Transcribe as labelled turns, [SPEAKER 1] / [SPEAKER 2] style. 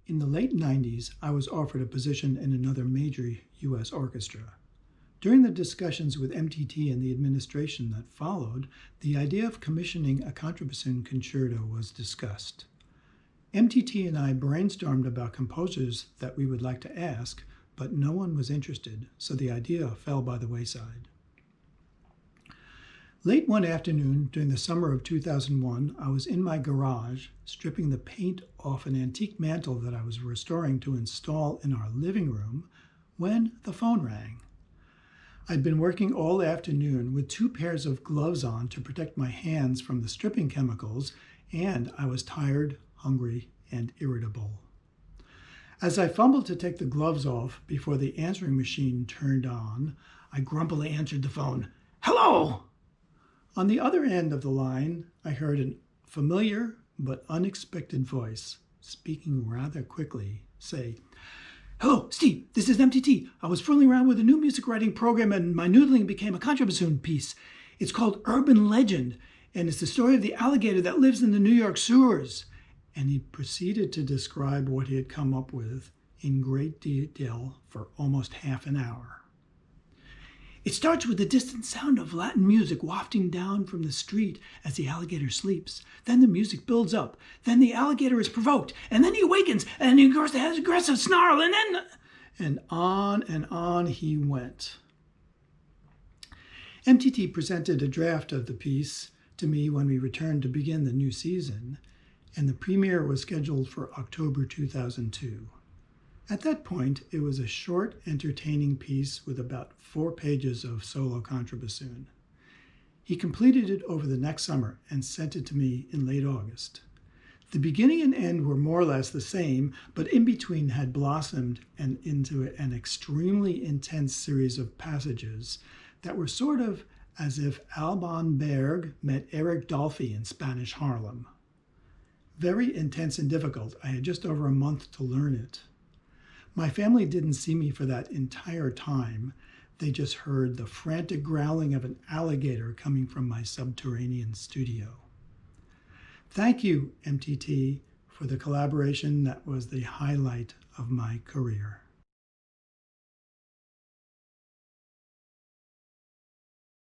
[SPEAKER 1] In the late 90s, I was offered a position in another major U.S. orchestra. During the discussions with MTT and the administration that followed, the idea of commissioning a contrabassoon concerto was discussed. MTT and I brainstormed about composers that we would like to ask, but no one was interested, so the idea fell by the wayside. Late one afternoon during the summer of 2001, I was in my garage stripping the paint off an antique mantel that I was restoring to install in our living room when the phone rang. I'd been working all afternoon with 2 pairs of gloves on to protect my hands from the stripping chemicals, and I was tired, hungry, and irritable. As I fumbled to take the gloves off before the answering machine turned on, I grumpily answered the phone. "Hello!" On the other end of the line, I heard a familiar but unexpected voice, speaking rather quickly, say, "Hello, Steve, this is MTT. I was fooling around with a new music writing program and my noodling became a contrabassoon piece. It's called Urban Legend, and it's the story of the alligator that lives in the New York sewers." And he proceeded to describe what he had come up with in great detail for almost half an hour. "It starts with the distant sound of Latin music wafting down from the street as the alligator sleeps. Then the music builds up. Then the alligator is provoked, and then he awakens, and he has an aggressive snarl, and then..." And on he went. MTT presented a draft of the piece to me when we returned to begin the new season, and the premiere was scheduled for October 2002. At that point, it was a short, entertaining piece with about 4 pages of solo contrabassoon. He completed it over the next summer and sent it to me in late August. The beginning and end were more or less the same, but in between had blossomed into an extremely intense series of passages that were sort of as if Alban Berg met Eric Dolphy in Spanish Harlem. Very intense and difficult. I had just over a month to learn it. My family didn't see me for that entire time. They just heard the frantic growling of an alligator coming from my subterranean studio. Thank you, MTT, for the collaboration that was the highlight of my career.